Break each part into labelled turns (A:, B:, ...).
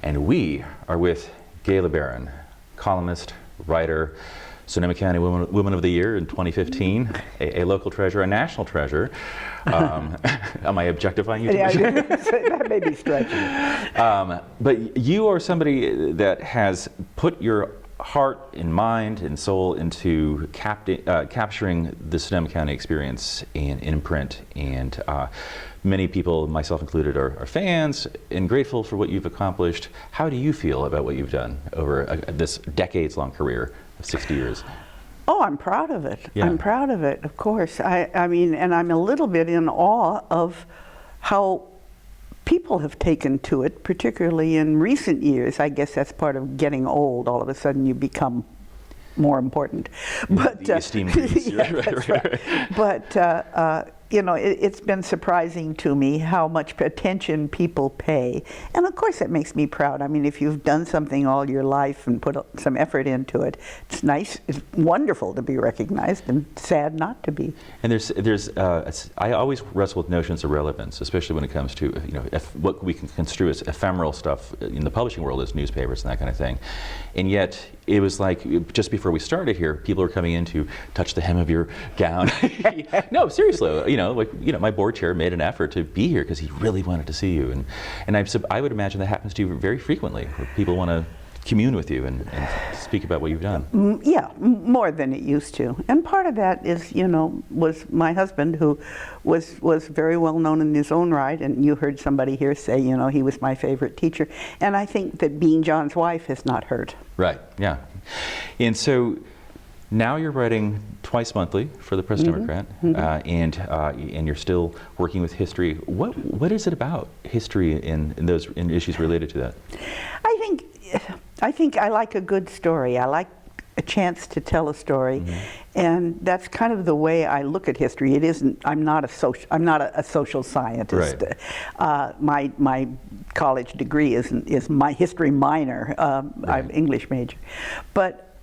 A: And we are with Gaye Lebaron, columnist, writer, Sonoma County Woman of the Year in 2015, a local treasure, a national treasure. Am I objectifying you too much?
B: Yeah, that may be stretching.
A: But you are somebody that has put your heart and mind and soul into capturing the Sonoma County experience in print, and many people, myself included, are fans and grateful for what you've accomplished. How do you feel about what you've done over this decades-long career of 60 years?
B: Oh, I'm proud of it.
A: Yeah.
B: I'm proud of it, of course. I mean, and I'm a little bit in awe of how people have taken to it, particularly in recent years. I guess that's part of getting old. All of a sudden you become more important. But
A: the esteem increase.
B: yeah, that's right. But you know, it's been surprising to me how much attention people pay. And of course that makes me proud. I mean, if you've done something all your life and put some effort into it, it's nice, it's wonderful to be recognized, and sad not to be.
A: And I always wrestle with notions of relevance, especially when it comes to, you know, what we can construe as ephemeral stuff in the publishing world as newspapers and that kind of thing. And yet, it was like, just before we started here, people were coming in to touch the hem of your gown. No, seriously, you know, my board chair made an effort to be here because he really wanted to see you. And I would imagine that happens to you very frequently, where people want to commune with you and speak about what you've done.
B: Yeah, more than it used to. And part of that is, you know, was my husband, who was very well known in his own right, and you heard somebody here say, you know, he was my favorite teacher. And I think that being John's wife has not hurt.
A: Right, yeah. And so now you're writing twice monthly for the Press Democrat, and you're still working with history. What is it about history and issues related to that? I think I like a good story. I like a chance to tell a story, and that's kind of the way I look at history. It isn't. I'm not a social scientist. Right. My college degree is my history minor. Right. I'm English major, but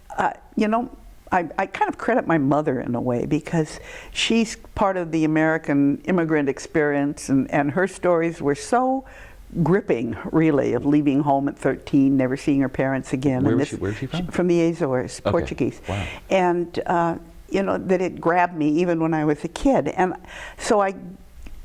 A: you know, I kind of credit my mother in a way, because she's part of the American immigrant experience, and her stories were so gripping, really, of leaving home at 13, never seeing her parents again. Where is she from?
B: From the Azores, okay. Portuguese.
A: Wow.
B: And you know, that it grabbed me even when I was a kid. And so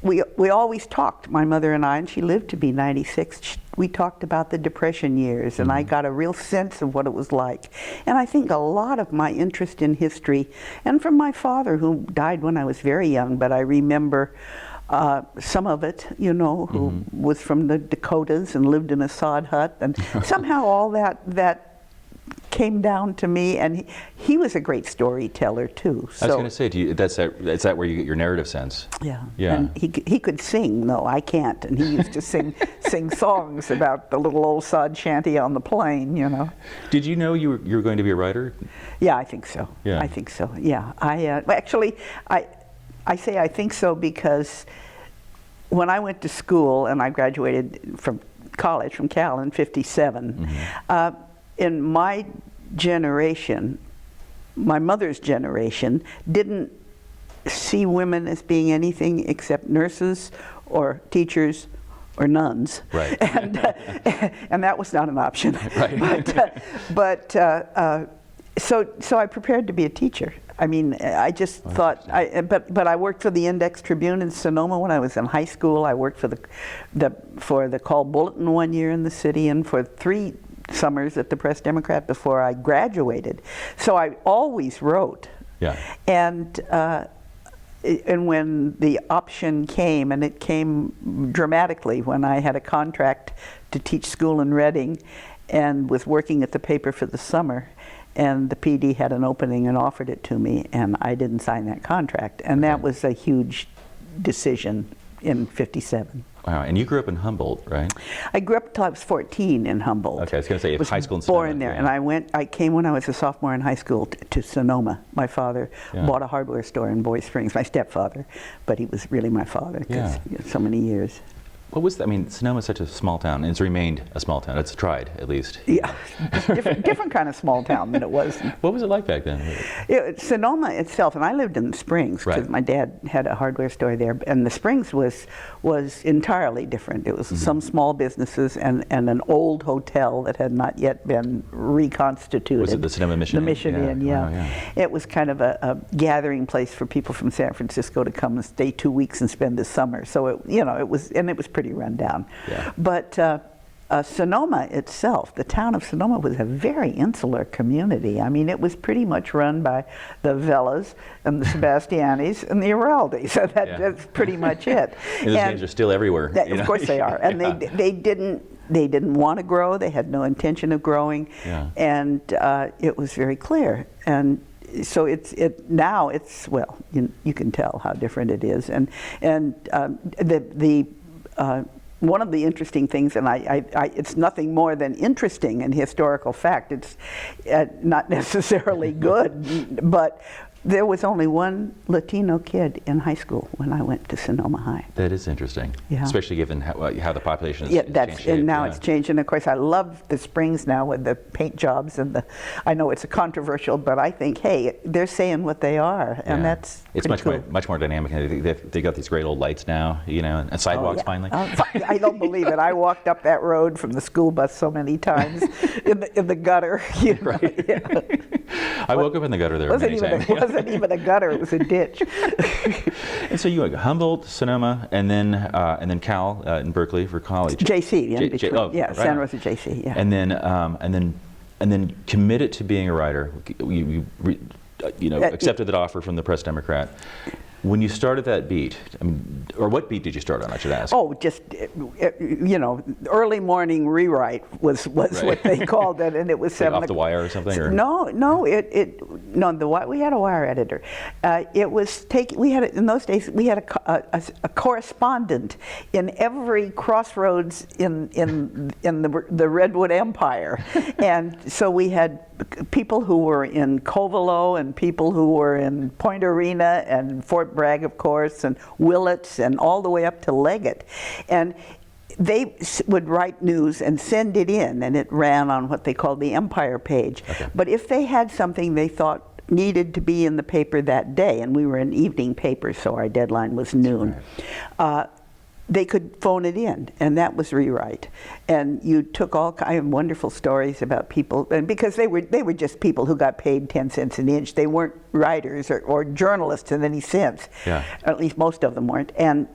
B: we always talked, my mother and I, and she lived to be 96, we talked about the Depression years, and I got a real sense of what it was like. And I think a lot of my interest in history, and from my father, who died when I was very young, but I remember some of it, you know, who was from the Dakotas and lived in a sod hut, and somehow all that came down to me. And he was a great storyteller too. So,
A: I was going to say, is that where you get your narrative sense?
B: Yeah.
A: Yeah.
B: And he could sing, though I can't, and he used to sing songs about the little old sod shanty on the plain, you know.
A: Did you know you were going to be a writer?
B: Yeah, I think so. Yeah. I think so. Yeah. I say I think so because when I went to school, and I graduated from college, from Cal in '57, in my generation, my mother's generation, didn't see women as being anything except nurses or teachers or nuns. Right. And that was not an option. Right. So I prepared to be a teacher. I mean, I just thought, but I worked for the Index Tribune in Sonoma when I was in high school. I worked for the Call Bulletin 1 year in the city, and for 3 summers at the Press Democrat before I graduated. So I always wrote. Yeah. And when the option came, and it came dramatically when I had a contract to teach school in Reading, and was working at the paper for the summer, and the PD had an opening and offered it to me, and I didn't sign that contract. And that was a huge decision in '57.
A: Wow, and you grew up in Humboldt, right?
B: I grew up until I was 14 in Humboldt.
A: Okay, I was going to say,
B: was
A: high school in Sonoma.
B: Born there, and I came when I was a sophomore in high school to Sonoma. My father bought a hardware store in Boy Springs, my stepfather, but he was really my father because so many years.
A: What was that? I mean, Sonoma is such a small town, and it's remained a small town. It's tried, at least.
B: Yeah, different kind of small town than it was.
A: What was it like back then?
B: Sonoma itself, and I lived in the Springs because my dad had a hardware store there, and the Springs was entirely different. It was some small businesses and an old hotel that had not yet been reconstituted.
A: Was it the Sonoma Mission Inn?
B: The Mission Inn, yeah.
A: Wow, yeah.
B: It was kind of a gathering place for people from San Francisco to come and stay 2 weeks and spend the summer. So it was pretty run down.
A: Yeah.
B: But Sonoma itself, the town of Sonoma, was a very insular community. I mean, it was pretty much run by the Vellas and the Sebastianis and the Araldis. So that's pretty much it.
A: And those names are still everywhere.
B: Of course they are. And they didn't want to grow. They had no intention of growing. Yeah. And it was very clear. And so now it's well, you can tell how different it is. And one of the interesting things, and it's nothing more than interesting in historical fact, it's not necessarily good, but there was only one Latino kid in high school when I went to Sonoma High.
A: That is interesting, especially given how the population has changed.
B: And now it's changed, and of course I love the Springs now with the paint jobs and I know it's controversial, but I think, hey, they're saying what they are, and that's
A: much
B: cool.
A: much more dynamic. They got these great old lights now, and sidewalks finally.
B: I don't believe it. I walked up that road from the school bus so many times in the gutter.
A: Right. Yeah. I woke up in the gutter there many times.
B: It wasn't even a gutter; it was a ditch.
A: And so you went Humboldt, Sonoma, and then Cal in Berkeley for college.
B: JC, Santa Rosa JC, yeah.
A: And then committed to being a writer. You accepted that offer from the Press Democrat. When you started that beat, or what beat did you start on, I should ask?
B: Oh, just, early morning rewrite was what they called it, and it was 7
A: off the wire or something? Or?
B: No, we had a wire editor. In those days, we had a correspondent in every crossroads in the Redwood Empire. And so we had people who were in Covelo and people who were in Point Arena and Fort Bragg, of course, and Willits, and all the way up to Leggett. And they would write news and send it in, and it ran on what they called the Empire page. Okay. But if they had something they thought needed to be in the paper that day, and we were an evening paper, so our deadline was noon, they could phone it in, and that was rewrite. And you took all kind of wonderful stories about people, and because they were just people who got paid 10 cents an inch. They weren't writers or journalists in any sense. Yeah. Or at least most of them weren't. And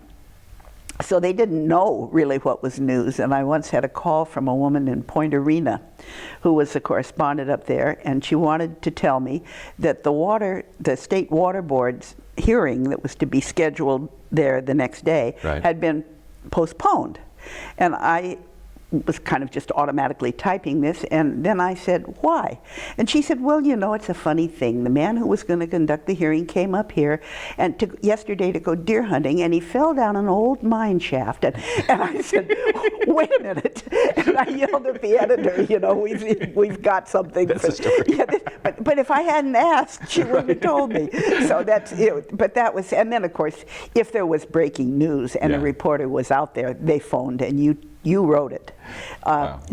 B: so they didn't know really what was news. And I once had a call from a woman in Point Arena who was a correspondent up there, and she wanted to tell me that the State Water Board's hearing that was to be scheduled there the next day had been postponed. And I was kind of just automatically typing this, and then I said, why? And she said, well, it's a funny thing. The man who was going to conduct the hearing came up here yesterday to go deer hunting, and he fell down an old mine shaft. And I said, wait a minute. And I yelled at the editor, we've got something.
A: That's a story.
B: But if I hadn't asked, she wouldn't have told me. So that's it. But that was, and then of course, if there was breaking news and a reporter was out there, they phoned, and you wrote it.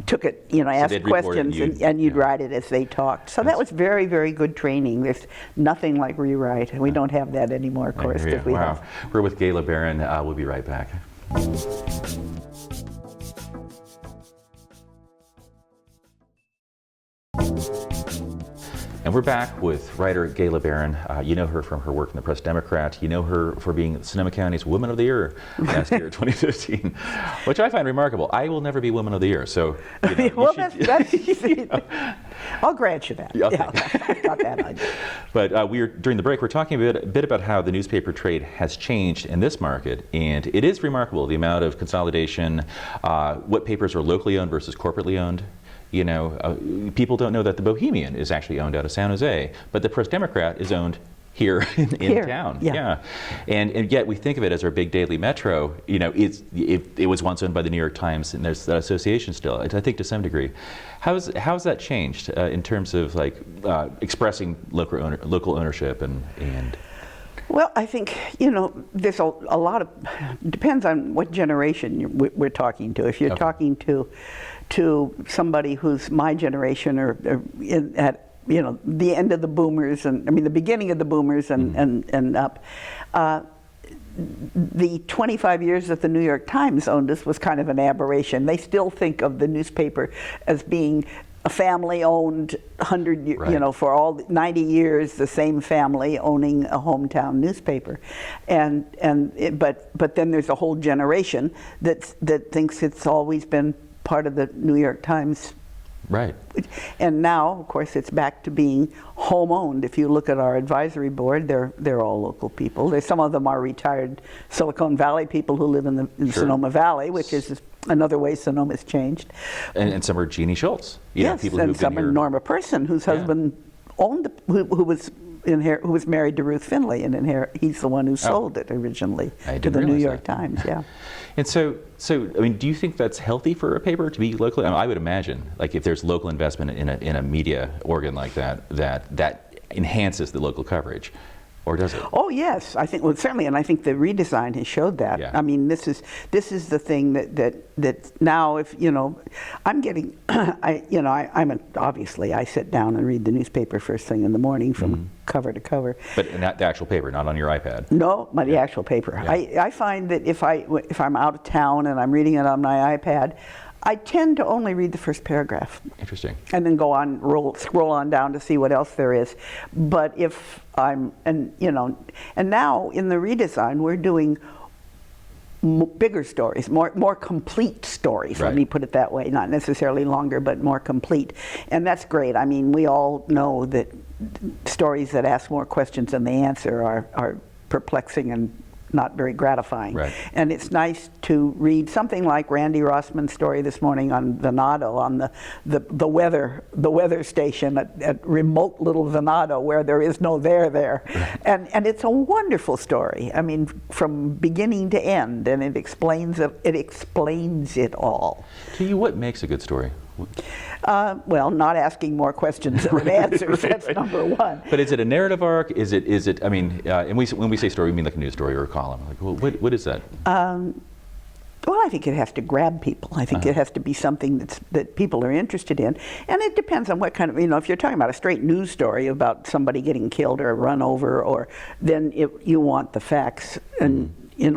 B: Took it, asked questions, and you'd write it as they talked. So that was very, very good training. There's nothing like rewrite. We don't have that anymore, of course.
A: We're with Gaye Lebaron. We'll be right back. And we're back with writer Gaye Lebaron. You know her from her work in the Press Democrat. You know her for being Sonoma County's Woman of the Year last year, 2015, which I find remarkable. I will never be Woman of the Year, so
B: well, I'll grant you that.
A: Okay.
B: Yeah, got that idea.
A: But during the break, we're talking a bit about how the newspaper trade has changed in this market, and it is remarkable the amount of consolidation, what papers are locally owned versus corporately owned. People don't know that the Bohemian is actually owned out of San Jose, but the Press Democrat is owned here in town.
B: Yeah.
A: And yet we think of it as our big daily metro. You know, it was once owned by the New York Times, and there's that association still, I think, to some degree. How's that changed in terms of like expressing local ownership and
B: Well, I think, you know, there's a lot of, depends on what generation we're talking to. If you're talking to somebody who's my generation or at, you know, the end of the boomers, and I mean the beginning of the boomers and up, the 25 years that the New York Times owned us was kind of an aberration. They still think of the newspaper as being a family-owned 100, you know, for all 90 years, the same family owning a hometown newspaper, but then there's a whole generation that thinks it's always been part of the New York Times.
A: Right.
B: And now, of course, it's back to being home-owned. If you look at our advisory board, they're all local people. Some of them are retired Silicon Valley people who live in Sonoma Valley, which is another way Sonoma's changed.
A: And some are Jeannie Schultz.
B: Yes, and some are Norma Person, whose husband owned who was married to Ruth Finley, and he's the one who sold it originally to the New York Times. Yeah.
A: And so I mean, do you think that's healthy for a paper to be locally? I would imagine, like, if there's local investment in a media organ like that enhances the local coverage, or does it?
B: Oh yes, I think, well, certainly, and I think the redesign has showed that.
A: Yeah.
B: I mean, this is the thing that now, if you know, I'm getting, obviously I sit down and read the newspaper first thing in the morning from cover to cover.
A: But not the actual paper, not on your iPad.
B: No, the actual paper.
A: Yeah.
B: I find that if I'm out of town and I'm reading it on my iPad, I tend to only read the first paragraph.
A: Interesting.
B: And then go on, scroll on down to see what else there is. But if and now in the redesign, we're doing bigger stories, more complete stories,
A: Right.
B: Let me put it that way. Not necessarily longer, but more complete. And that's great. I mean, we all know that stories that ask more questions than they answer are perplexing and not very gratifying.
A: Right.
B: And it's nice to read something like Randy Rossman's story this morning on Venado, on the weather station at remote little Venado where there is no there. Right. And it's a wonderful story. I mean, from beginning to end, and it explains it all.
A: To you, what makes a good story?
B: Well, not asking more questions than it answers. That's number one.
A: But is it a narrative arc? Is it? I mean, and when we say story, we mean like a news story or a column. Like, well, what is that?
B: Well, I think it has to grab people. I think it has to be something that people are interested in, and it depends on what kind of. You know, if you're talking about a straight news story about somebody getting killed or run over, then you want the facts and. In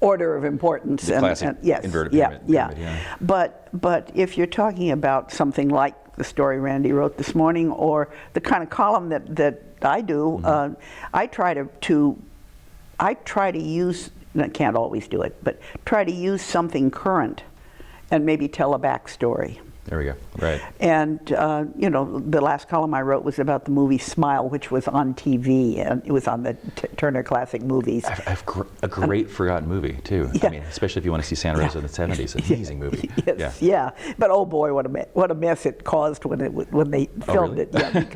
B: order of importance,
A: the classic inverted pyramid. Yeah.
B: But if you're talking about something like the story Randy wrote this morning, or the kind of column that I do, I try to use. And I can't always do it, but try to use something current, and maybe tell a backstory.
A: There we go. Right.
B: And the last column I wrote was about the movie Smile, which was on TV, and it was on the Turner Classic Movies.
A: A great forgotten movie too.
B: Yeah.
A: I mean, especially if you want to see Santa Rosa in the '70s. Amazing movie.
B: Yes, yeah. But oh boy, what a mess it caused when they filmed it. Yeah,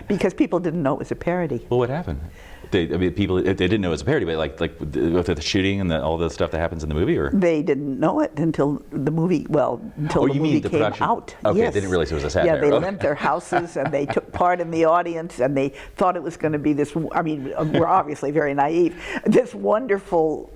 B: because people didn't know it was a parody.
A: Well, what happened? People they didn't know it was a parody, but like with the shooting and all the stuff that happens in the movie, or
B: they didn't know it until the movie. Well, until the movie came out.
A: Okay,
B: yes.
A: They didn't realize it was a satire.
B: Yeah, they lent their houses and they took part in the audience, and they thought it was going to be this. I mean, we're obviously very naive. This wonderful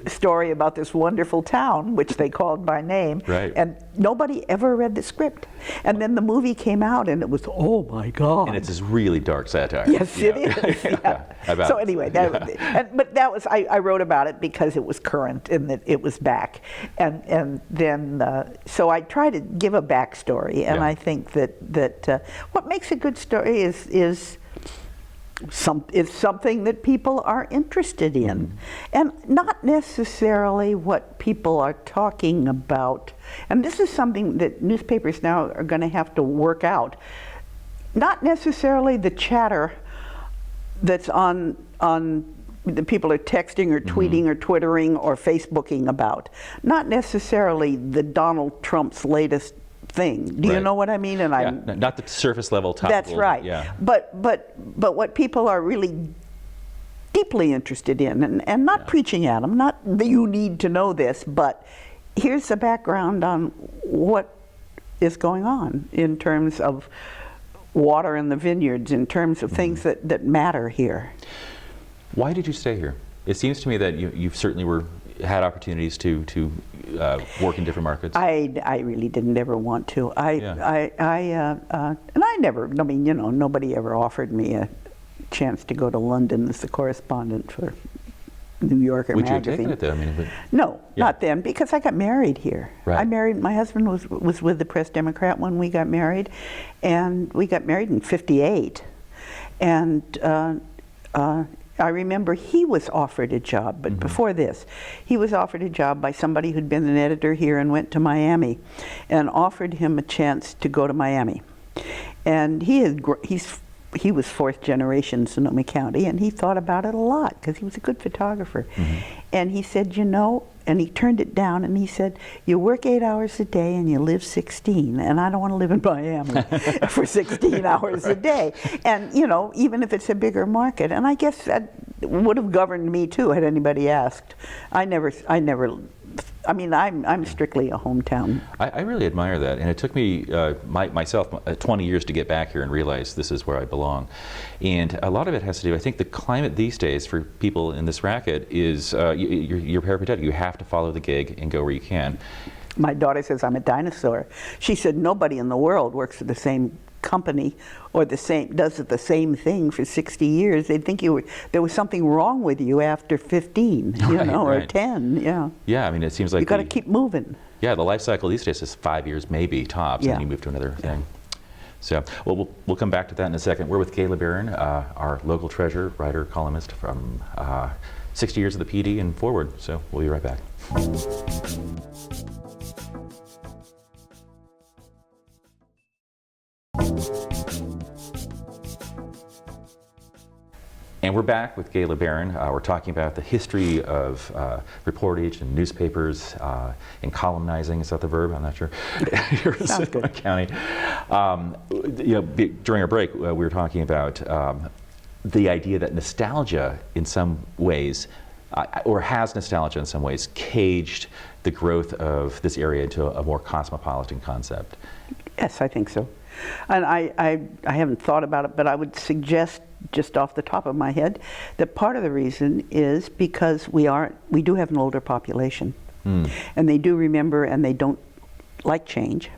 B: story about this wonderful town, which they called by name,
A: right.
B: And nobody ever read the script. And then the movie came out, and it was, oh my God!
A: And it's this really dark satire.
B: Yes, it is. Yeah. So anyway, but that was I wrote about it because it was current and that it was back, and then so I try to give a backstory, and I think that what makes a good story is something that people are interested in, and not necessarily what people are talking about. And this is something that newspapers now are going to have to work out. Not necessarily the chatter that's on the people are texting or tweeting or twittering or Facebooking about. Not necessarily the Donald Trump's latest thing. Do you
A: Right.
B: know what I mean? And
A: Yeah,
B: I'm
A: not the surface level topical.
B: That's right.
A: Yeah.
B: But what people are really deeply interested in, and not preaching at them, not that you need to know this, but here's the background on what is going on in terms of water in the vineyards, in terms of things that matter here.
A: Why did you stay here? It seems to me that you certainly had opportunities to work in different markets.
B: I really didn't ever want to.
A: Yeah.
B: And I never, I mean, you know, nobody ever offered me a chance to go to London as the correspondent for New Yorker
A: Would you have
B: magazine.
A: taken it though? I mean,
B: No,
A: Yeah.
B: not then, because I got married here.
A: Right.
B: I married, my husband was with the Press Democrat when we got married, and we got married in '58. And I remember he was offered a job, but before this, he was offered a job by somebody who'd been an editor here and went to Miami, and offered him a chance to go to Miami. And he was fourth generation Sonoma County, and he thought about it a lot because he was a good photographer. And he said, you know, and he turned it down, and he said, you work 8 hours a day and you live 16, and I don't want to live in Miami for 16 hours a day. And, you know, even if it's a bigger market, and I guess that would have governed me too had anybody asked. I mean, I'm strictly a hometown.
A: I really admire that, and it took me myself 20 years to get back here and realize this is where I belong. And a lot of it has to do, I think the climate these days for people in this racket is you're peripatetic. You have to follow the gig and go where you can.
B: My daughter says I'm a dinosaur. She said nobody in the world works for the same company or does the same thing for 60 years. They'd think there was something wrong with you after 15, you
A: Right,
B: know, or
A: right.
B: 10. Yeah.
A: Yeah, I mean, it seems like
B: You got to keep moving.
A: Yeah, the life cycle these days is 5 years, maybe tops,
B: Yeah.
A: and you move to another thing. So, well, we'll come back to that in a second. We're with Gaye Lebaron, our local treasure, writer, columnist from 60 years of the PD and forward. So we'll be right back. And we're back with Gaye Lebaron. We're talking about the history of reportage and newspapers and columnizing. Is that the verb? I'm not sure. Here in
B: Sounds
A: Sonoma
B: good.
A: County. You know, during our break, we were talking about the idea that nostalgia, in some ways, or has nostalgia in some ways, caged the growth of this area into a more cosmopolitan concept.
B: Yes, I think so. And I haven't thought about it, but I would suggest, just off the top of my head, that part of the reason is because we do have an older population, and they do remember, and they don't like change.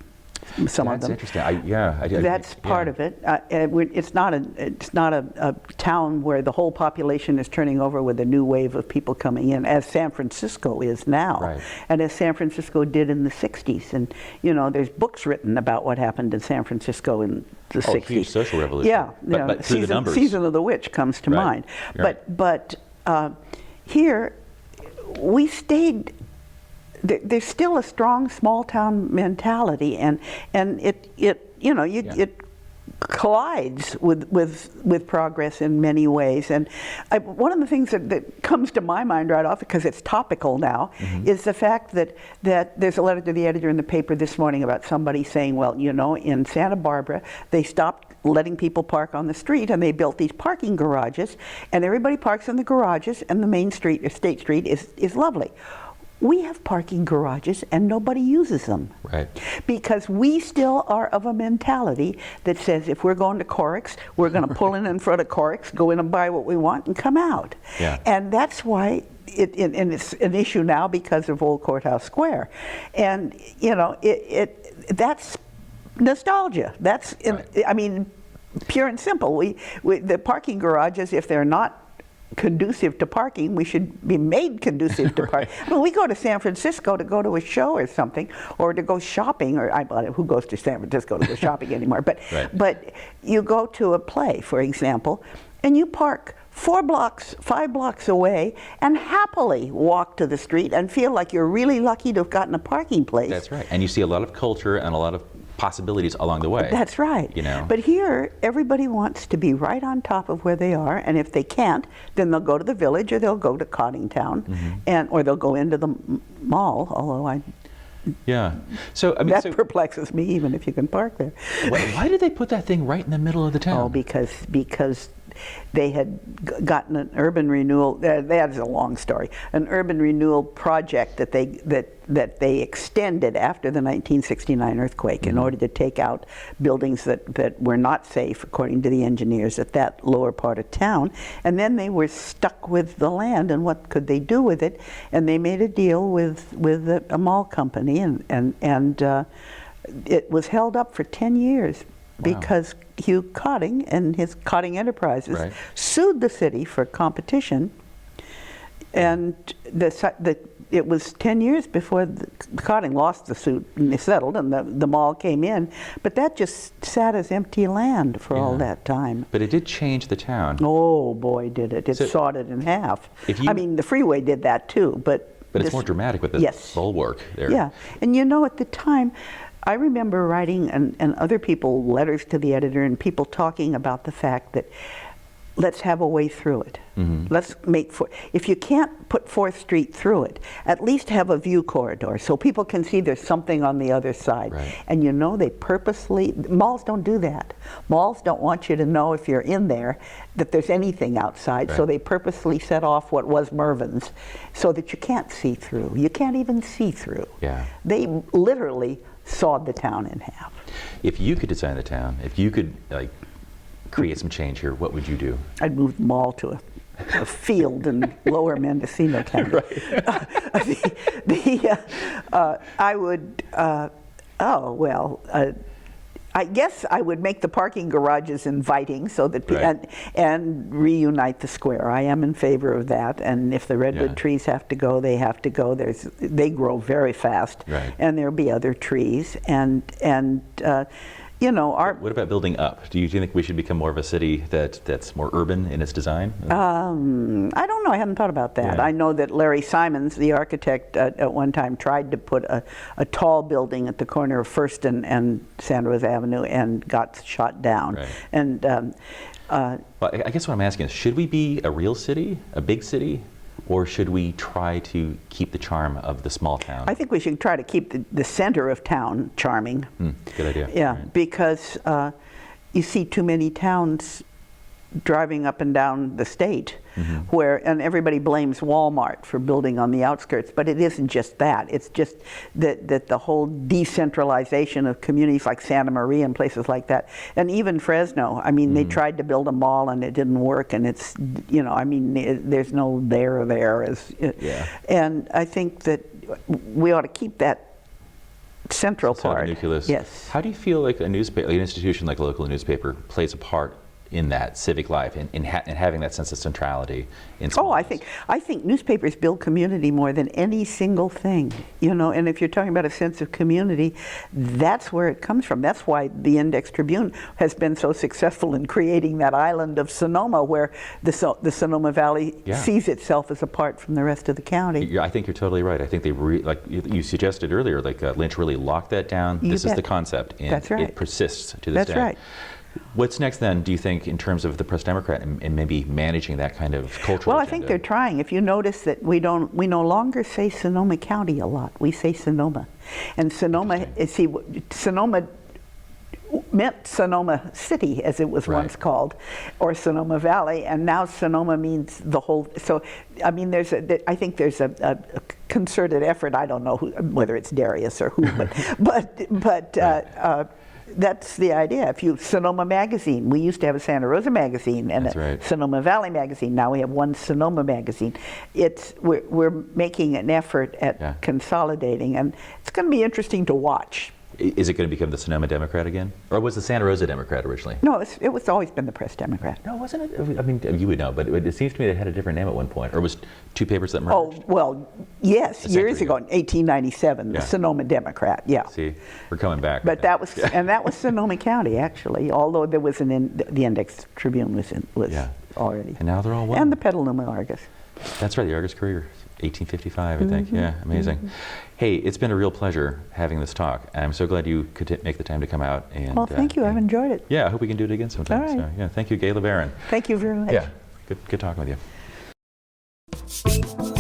B: Some of them.
A: That's interesting.
B: That's part of it. It's not a town where the whole population is turning over with a new wave of people coming in, as San Francisco is now,
A: Right.
B: and as San Francisco did in the '60s. And you know, there's books written about what happened in San Francisco in the '60s.
A: Huge social revolution.
B: Yeah,
A: but through the numbers.
B: Season of the Witch comes to
A: Right.
B: mind.
A: Right.
B: But here we stayed. There's still a strong small town mentality, and it you know it collides with progress in many ways. And one of the things that comes to my mind right off, because it's topical now, is the fact that there's a letter to the editor in the paper this morning about somebody saying, well, you know, in Santa Barbara they stopped letting people park on the street, and they built these parking garages, and everybody parks in the garages, and the main street, or State Street, is lovely. We have parking garages and nobody uses them.
A: Right.
B: Because we still are of a mentality that says if we're going to Corix, we're going to pull in front of Corix, go in and buy what we want and come out.
A: Yeah.
B: And that's why and it's an issue now because of Old Courthouse Square. And you know, that's nostalgia. That's I mean, pure and simple. The parking garages, if they're not conducive to parking, we should be made conducive to parking. I mean, we go to San Francisco to go to a show or something, or to go shopping, or who goes to San Francisco to go shopping anymore? But
A: Right.
B: but you go to a play, for example, and you park 4 blocks, 5 blocks away, and happily walk to the street and feel like you're really lucky to have gotten a parking place.
A: That's right. And you see a lot of culture and a lot of possibilities along the way.
B: That's right.
A: You know.
B: But here, everybody wants to be right on top of where they are, and if they can't, then they'll go to the village, or they'll go to Coddingtown, or they'll go into the mall. Although
A: Yeah. So I mean,
B: That perplexes me, even if you can park there.
A: why did they put that thing right in the middle of the town?
B: Oh, because they had gotten an urban renewal. That's a long story. An urban renewal project that they extended after the 1969 earthquake in order to take out buildings that were not safe, according to the engineers, at that lower part of town. And then they were stuck with the land, and what could they do with it? And they made a deal with a mall company, and it was held up for 10 years.
A: Wow.
B: Because Hugh Cotting and his Cotting Enterprises sued the city for competition, and it was 10 years before Cotting lost the suit and they settled, and the mall came in, but that just sat as empty land for all that time.
A: But it did change the town.
B: Oh boy, did it! It sawed it in half. I mean, the freeway did that too, but
A: it's more dramatic with the bulwark there.
B: Yeah, and you know, at the time, I remember writing, and other people, letters to the editor, and people talking about the fact that let's have a way through it. Let's make, if you can't put 4th Street through it, at least have a view corridor so people can see there's something on the other side. And you know, they purposely, malls don't do that. Malls don't want you to know if you're in there that there's anything outside, so they purposely set off what was Mervyn's so that you can't see through. You can't even see through. They literally sawed the town in half.
A: If you could design the town, if you could create some change here, what would you do?
B: I'd move them all to a field in lower Mendocino County. I would, I guess I would make the parking garages inviting so that and reunite the square. I am in favor of that, and if the redwood trees have to go, they have to go. They grow very fast, and there'll be other trees, and you know,
A: what about building up? Do you think we should become more of a city that's more urban in its design?
B: I don't know. I hadn't thought about that. I know that Larry Simons, the architect, at one time tried to put a tall building at the corner of First and Santa Rosa Avenue and got shot down. And
A: well, I guess what I'm asking is, should we be a real city, a big city? Or should we try to keep the charm of the small town?
B: I think we should try to keep the center of town charming.
A: Good idea.
B: Yeah, because you see too many towns driving up and down the state and everybody blames Walmart for building on the outskirts, but it isn't just that. It's just that the whole decentralization of communities like Santa Maria and places like that, and even Fresno. I mean, they tried to build a mall and it didn't work, and it's, you know, I mean, there's no there. And I think that we ought to keep that central part.
A: Nucleus.
B: Yes.
A: How do you feel like a newspaper, like an institution like a local newspaper, plays a part in that civic life, in having that sense of centrality in small lives?
B: I think newspapers build community more than any single thing, you know, and if you're talking about a sense of community, that's where it comes from. That's why the Index Tribune has been so successful in creating that island of Sonoma, where the Sonoma Valley sees itself as apart from the rest of the county.
A: I think you're totally right. I think they, like you suggested earlier, like Lynch really locked that down. This is the concept, and it persists to this day.
B: That's right.
A: What's next then, do you think, in terms of the Press Democrat and maybe managing that kind of cultural
B: Well,
A: agenda?
B: I think they're trying. If you notice that we no longer say Sonoma County a lot. We say Sonoma. And Sonoma, Sonoma meant Sonoma City, as it was once called, or Sonoma Valley, and now Sonoma means the whole. So, I mean, I think there's a concerted effort. I don't know whether it's Darius or who, but that's the idea. Sonoma Magazine, we used to have a Santa Rosa magazine and a Sonoma Valley magazine. Now we have one Sonoma magazine. We're making an effort at consolidating, and it's going to be interesting to watch.
A: Is it going to become the Sonoma Democrat again? Or was the Santa Rosa Democrat originally?
B: No, it was always been the Press Democrat.
A: No, wasn't it? I mean, you would know, but it seems to me it had a different name at one point. Or was two papers that merged?
B: Oh, well, yes, years ago, in 1897, the Sonoma Democrat,
A: See, we're coming back.
B: But that was, and that was Sonoma County, actually, although there was the Index Tribune was already.
A: And now they're all one.
B: And the Petaluma Argus.
A: That's right, the Argus Courier. 1855, I think. Yeah, amazing. Hey, it's been a real pleasure having this talk. And I'm so glad you could make the time to come out. And,
B: well, thank you. I've enjoyed it.
A: Yeah, I hope we can do it again sometime.
B: All right.
A: So, yeah, thank you, Gaye Lebaron.
B: Thank you very much.
A: Yeah, good talking with you.